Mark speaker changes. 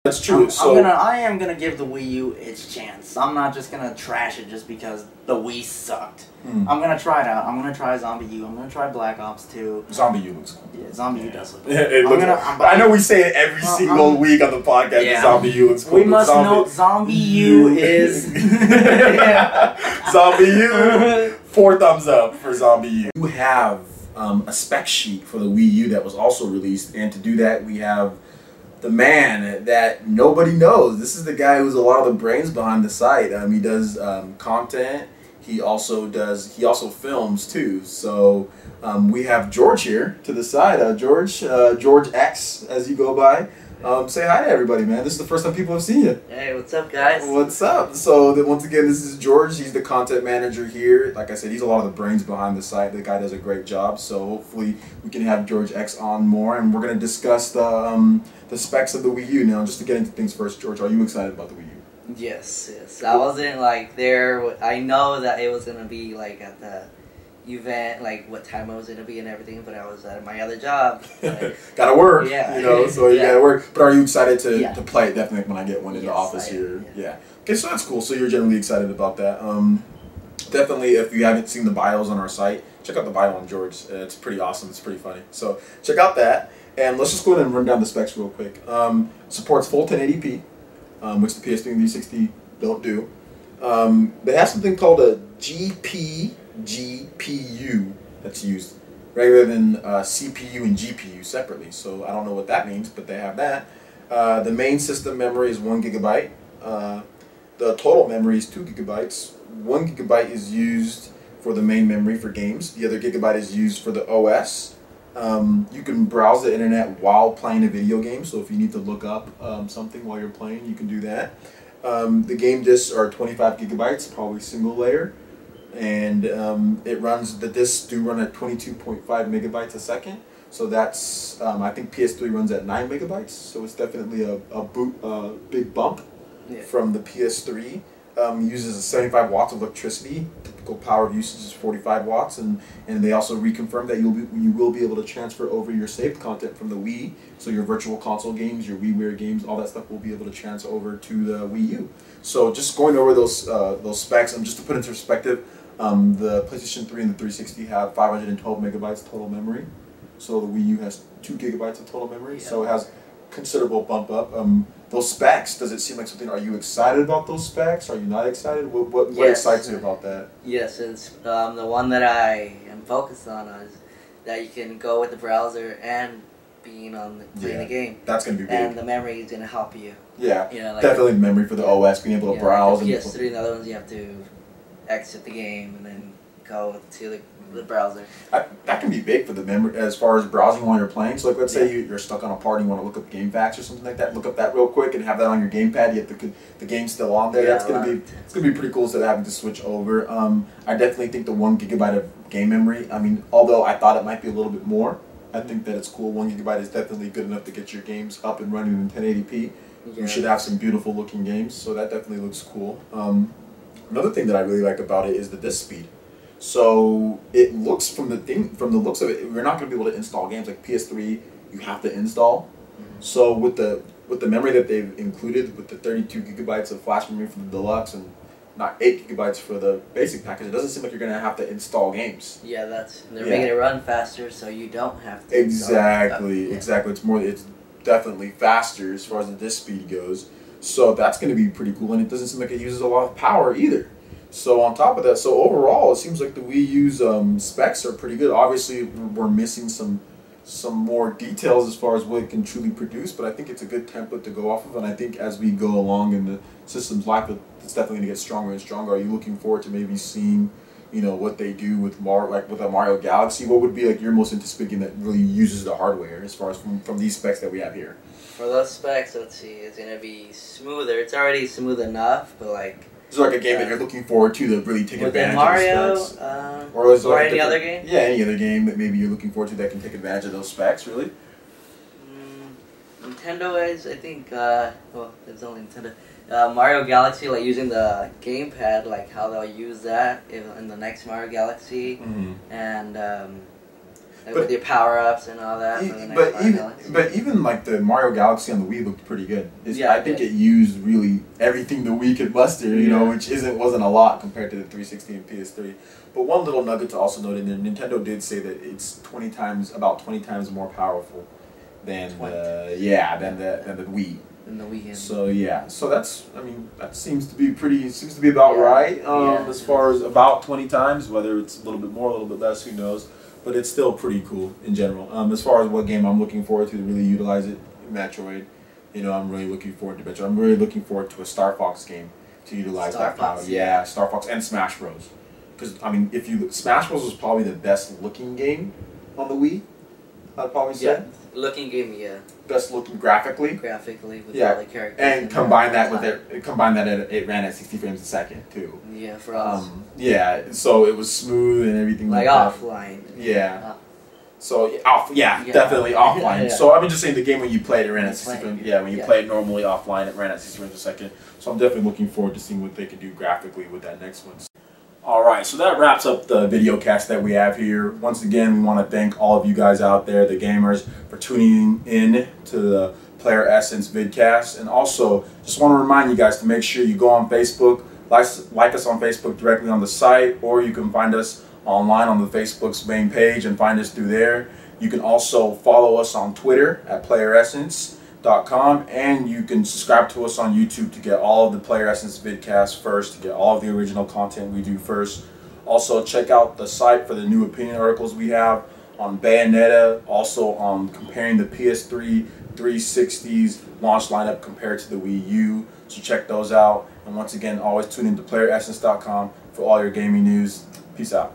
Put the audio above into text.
Speaker 1: That's true.
Speaker 2: I am gonna give the Wii U its chance. I'm not just gonna trash it just because the Wii sucked. I'm gonna try it out. I'm gonna try Zombie U. I'm gonna try Black Ops 2.
Speaker 1: Zombie U looks cool.
Speaker 2: Yeah, Zombie U does look cool.
Speaker 1: I know we say it every single week on the podcast. Yeah. Zombie U looks cool.
Speaker 2: We must note Zombie U is
Speaker 1: Zombie U. 4 thumbs up for Zombie U. You have a spec sheet for the Wii U that was also released, and to do that, we have the man that nobody knows. This is the guy who's a lot of the brains behind the site. He does content. He also films too. So we have George here to the side. Jorge X, as you go by. Say hi to everybody, man. This is the first time people have seen you.
Speaker 3: Hey, what's up, guys?
Speaker 1: What's up? So once again, this is George. He's the content manager here. Like I said, he's a lot of the brains behind the site. The guy does a great job. So hopefully we can have Jorge X on more, and we're gonna discuss the specs of the Wii U now. Just to get into things first, George, are you excited about the Wii U?
Speaker 3: Yes. I wasn't like there. I know that it was gonna be like at the event, like what time it was gonna be and everything, but I was at my other job.
Speaker 1: Gotta work,
Speaker 3: yeah.
Speaker 1: So you gotta work. But are you excited to play it? Definitely when I get one in the office here. Yeah. Okay, so that's cool. So you're generally excited about that. Definitely, if you haven't seen the bios on our site, check out the bio on George. It's pretty awesome. It's pretty funny. So check out that. And let's just go ahead and run down the specs real quick. Supports full 1080p, which the PS3 and 360 don't do. They have something called a GPU that's used, rather than CPU and GPU separately. So I don't know what that means, but they have that. The main system memory is 1 gigabyte. The total memory is 2 gigabytes. 1 gigabyte is used for the main memory for games. The other gigabyte is used for the OS. You can browse the internet while playing a video game, so if you need to look up something while you're playing, you can do that. The game discs are 25 gigabytes, probably single layer, and the discs do run at 22.5 megabytes a second, so that's, I think PS3 runs at 9 megabytes, so it's definitely a big bump from the PS3. Uses 75 watts of electricity. Typical power of usage is 45 watts, and they also reconfirm that you will be able to transfer over your saved content from the Wii, so your virtual console games, your WiiWare games, all that stuff will be able to transfer over to the Wii U. So just going over those specs, and just to put into perspective, the PlayStation 3 and the 360 have 512 megabytes total memory, so the Wii U has 2 gigabytes of total memory, so it has considerable bump up. Those specs, does it seem like something? Are you excited about those specs? Are you not excited? What excites you about that?
Speaker 3: Yes, it's the one that I am focused on is that you can go with the browser and being on playing the game.
Speaker 1: That's gonna be big.
Speaker 3: And the memory is gonna help you.
Speaker 1: Yeah, definitely the memory for the OS, being able to browse.
Speaker 3: Like PS3 and the other ones, you have to exit the game and then go to the browser.
Speaker 1: That can be big for the memory as far as browsing while you're playing. So like, let's say you're stuck on a party, you want to look up game facts or something like that. Look up that real quick and have that on your gamepad. Yet the game's still on there. That's gonna be pretty cool. Instead of having to switch over. I definitely think the 1 gigabyte of game memory. I mean, although I thought it might be a little bit more, I think that it's cool. 1 gigabyte is definitely good enough to get your games up and running in 1080p. You should have some beautiful looking games. So that definitely looks cool. Another thing that I really like about it is the disk speed. So it looks from the looks of it, you're not going to be able to install games like PS3. You have to install. So with the memory that they've included, with the 32 gigabytes of flash memory for the deluxe and not 8 gigabytes for the basic package, it doesn't seem like you're going to have to install games.
Speaker 3: Yeah, they're making it run faster, so you don't have to.
Speaker 1: Exactly. It's definitely faster as far as the disk speed goes. So that's going to be pretty cool, and it doesn't seem like it uses a lot of power either. So on top of that, so overall, it seems like the Wii U's specs are pretty good. Obviously, we're missing some more details as far as what it can truly produce, but I think it's a good template to go off of, and I think as we go along in the system's life, it's definitely going to get stronger and stronger. Are you looking forward to maybe seeing, what they do with with a Mario Galaxy? What would be like your most anticipated game that really uses the hardware as far as from these specs that we have here?
Speaker 3: For those specs, let's see, it's going to be smoother. It's already smooth enough, but like...
Speaker 1: Is there like a game that you're looking forward to really take advantage
Speaker 3: Mario,
Speaker 1: of the specs? Or is there
Speaker 3: any other game?
Speaker 1: Yeah, any other game that maybe you're looking forward to that can take advantage of those specs, really?
Speaker 3: Nintendo is, I think, well, it's only Nintendo. Mario Galaxy, like using the gamepad, like how they'll use that in the next Mario Galaxy. And Like with your power ups and all that.
Speaker 1: But even like the Mario Galaxy on the Wii looked pretty good.
Speaker 3: Yeah,
Speaker 1: I think it used really everything the Wii could muster, you know, which wasn't a lot compared to the 360 and PS3. But one little nugget to also note in there, Nintendo did say that it's about 20 times more powerful than the Wii.
Speaker 3: In the Wii U.
Speaker 1: So so that seems to be about right. As far as about 20 times, whether it's a little bit more, a little bit less, who knows. But it's still pretty cool in general. As far as what game I'm looking forward to really utilize it, Metroid. You know, I'm really looking forward to Metroid. I'm really looking forward to a Star Fox game to utilize that power. Yeah, Star Fox and Smash Bros. Because Smash Bros was probably the best looking game on the Wii. I'd probably say.
Speaker 3: Yeah, looking game, yeah.
Speaker 1: Best looking graphically.
Speaker 3: Graphically with all the characters.
Speaker 1: And combine that with it ran at 60 frames a second too.
Speaker 3: Yeah, for us.
Speaker 1: Yeah, so it was smooth and everything like that.
Speaker 3: Offline.
Speaker 1: Yeah. So definitely offline.
Speaker 3: Yeah.
Speaker 1: So I'm just saying the game when you played it ran at 60 frames. Yeah, when you play it normally offline, it ran at 60 frames a second. So I'm definitely looking forward to seeing what they can do graphically with that next one. Alright, so that wraps up the video cast that we have here. Once again, we want to thank all of you guys out there, the gamers, for tuning in to the Playeressence VidCast. And also, just want to remind you guys to make sure you go on Facebook, like us on Facebook directly on the site, or you can find us online on the Facebook's main page and find us through there. You can also follow us on Twitter at Playeressence.com, and you can subscribe to us on YouTube to get all of the Playeressence vidcasts first, to get all of the original content we do first. Also, check out the site for the new opinion articles we have on Bayonetta, also on comparing the PS3 360's launch lineup compared to the Wii U. So check those out. And once again, always tune in to Playeressence.com for all your gaming news. Peace out.